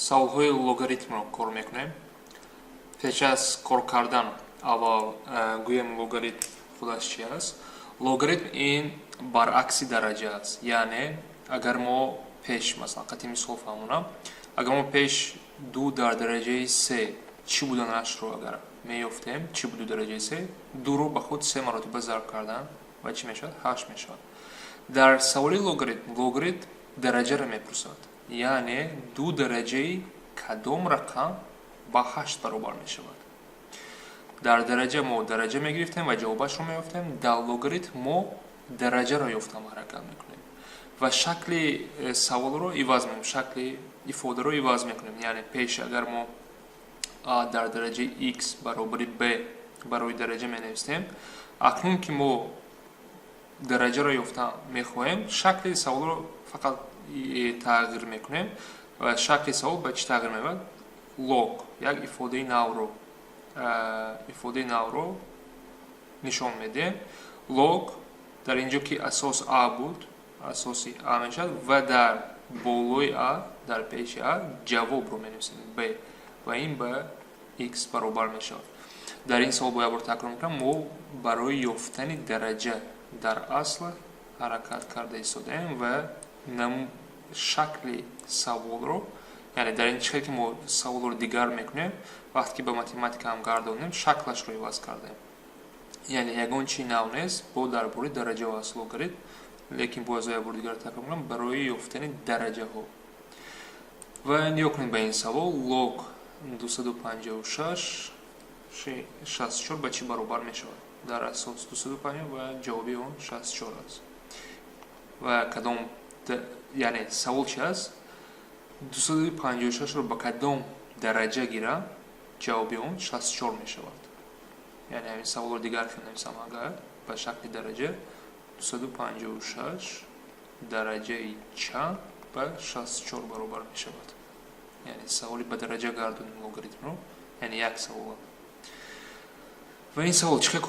Саволҳои логаритмро кор мекунем. Пеш аз кор кардан аввал гӯем логаритм худаш чи аст. Логаритм ин баръакси дараҷа аст. Яъне агар мо пеш масалан қатъи мисол фаҳмонам, агар мо пеш 2 дар дараҷаи 3 чӣ буданашро агар меёфтем, чӣ буду дараҷаи 3, 2-ро ба худ 3 маротиба зарб кардан ва чӣ мешавад? 8 мешавад. Дар саволи логаритм дараҷаро мепурсад. Яъне 2 дараҷаи кадом рақам ба 8 баробар мешавад. Дар дараҷа мо дараҷа мегирифтем ва ҷавобашро меёфтем. Дар логаритм мо дараҷаро ёфтан ҳаракат мекунем ва шакли саволро иваз мекунем, шакли ифодаро иваз мекунем. Яъне пеш агар мо а дар дараҷаи x баробари b барои дараҷа менавистем, акнун ки мо дараҷаро ёфтан мехоҳем, шакли саволро фақат тағйир мекунем ва шакли савол ба чӣ тағйир меёбад? Лог, як ифодаи навро нишон медем. Лог дар инҷо ки асос a буд, асоси a мешавад ва дар болои a, дар пеши a ҷавобро менависем b ва ин ба x баробар мешавад. Дар ин савол бо як бор такрор мекунам, мо барои ёфтани дараҷа дар асл ҳаракат карда истодаем ва шакли саволро, яъне дар ин чихел ки мо саволро дигар мекунем, вақте ки ба математика ҳам гардонем, шаклашро иваз кардем. Яъне ягон чизи нав нест, бо дар бораи дараҷа аст логаритм, лекин боз як бор дигар такрор мекунам, барои ёфтани дараҷаҳо. Ва нигоҳ кунед ба ин савол, лог 256 64 ба чӣ баробар мешавад? Дар асос 250 ва ҷавоби он 64 аст. Ва кадом, яъне савол чи аст? 256ро ба кадом дараҷа гирам? ҷавоби он 64 мешавад. Яъне ҳамин саволро дигар менависам, агар ба шакли дараҷа 256 дараҷаи чанд ба 64 баробар мешавад. Яъне саволи ба дараҷа гардонем логаритмро, яъне як савол. ва ин савол чӣ хел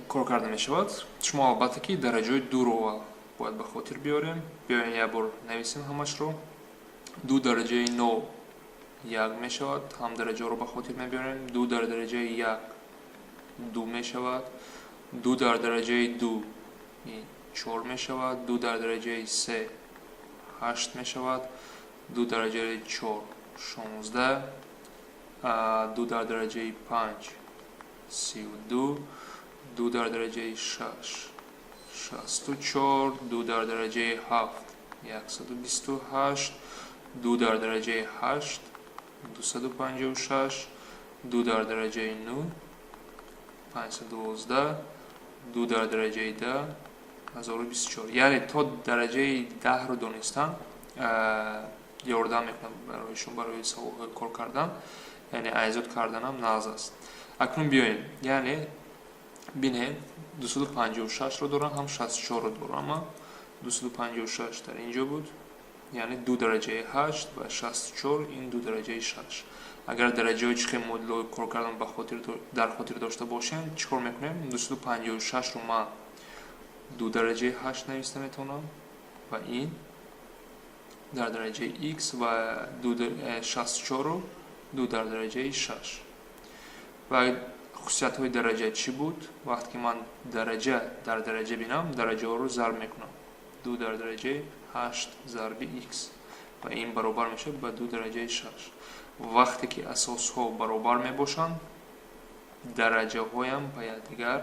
кор карда мешавад? Шумо албатта ки дараҷаи 2-ро бояд ба хотир биёрем. Биёем як бор нависем ҳамашро. 2 дараҷаи 9 1 мешавад. Ҳам дараҷаро ба хотир мебиёрем. 2 дар дараҷаи 1 2 мешавад. 2 дар дараҷаи 2 4 мешавад. 2 дар дараҷаи 3 8 мешавад. 2 дараҷаи 4 16. 2 дар дараҷаи 5 32. 2 дар дараҷаи 6 64. 2 дар дараҷаи 7 128. 2 дар дараҷаи 8 256. 2 дар дараҷаи 9 512. 2 дар дараҷаи 10 1024. Яъне то дараҷаи 10-ро донистан ёрдам мекунам бароишон, барои саволҳои кор кардан, яъне айзод карданам нағз аст. Акнун биёем, яъне бинем 256-ро дорам, ҳам 64-ро дорам. 256 дар инҷо буд, яъне 2 дараҷаи 8 ва 64 ин 2 дараҷаи 6. Агар дараҷаҳои чӣ хел модулҳои кор кардан дар хотир дошта бошем, чӣ кор мекунем? 256-ро ман 2 дараҷаи 8 нависта метавонам ва ин дар дараҷаи x ва 64-ро 2 дар дараҷаи 6. ва хусусиятҳои дараҷа чӣ буд? Вақте ки ман дараҷа дар дараҷа бинам, дараҷаҳоро зарб мекунам. 2 дар дараҷаи 8 зарби x ва ин баробар мешавад ба 2 дараҷаи 6. вақте ки асосҳо баробар мебошанд, дараҷаҳоям ба якдигар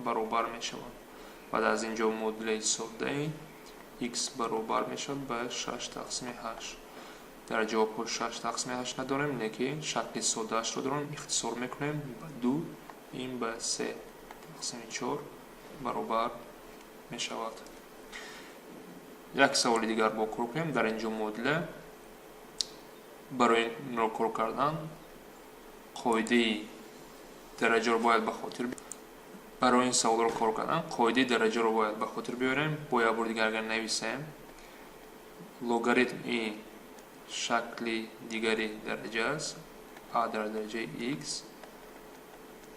баробар мешаванд. баъд аз инҷо модулаи соддаи x баробар мешавад ба 6 тақсими 8. дар ҷавобҳо 6 тақсими 8 надорем, лекин шакли соддаашро дорем, ихтисор мекунем ба 2, ин ба 3 тақсими 4 баробар мешавад. як саволи дигар бо кор кунем. дар инҷо модула барои инро кор кардан қоидаи дараҷаро бояд ба хотир биёрем. барои ин саволро кор кардан қоидаи дараҷаро бояд ба хотир биёрем. бо як бор дигар агар нависем, логаритм ин шакли дигари дараҷа аст, a дар дараҷаи x.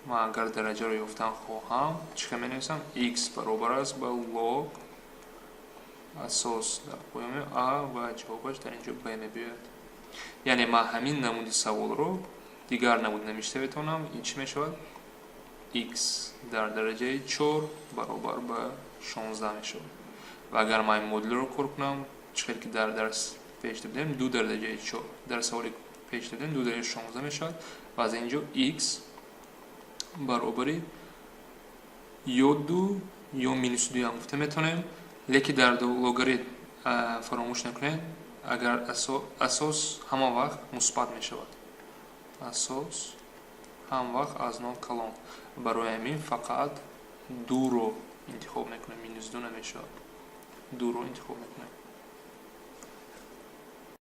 ман агар дараҷаро ёфтан хоҳам, чӣ хел менависам? x баробар аст ба log асос дар поёми a ва ҷавобаш дар инҷо b мебиёяд. یعنی ما همین نمودی سوال رو دیگر نمود نمیشته بتونم. این چی میشود؟ x در درجه 4 برابر به 16 میشود. و اگر من این مدل رو کار کنم چخیل که در درس پیش دیدیم 2 در درجه 4 در سوالی پیش دیدیم 2 درجه 16 میشود و از اینجا x برابری یا 2 یا مینوس 2 هم گفته میتونیم. لیکن در لوگاریتم فراموش نکنید اگر اساس همه وقت مثبت میشود. اساس هم وقت از نوع کلان. برای همین فقط 2 رو انتخاب میکنیم، مینوس 2 نمیشود. 2 رو انتخاب میکنیم.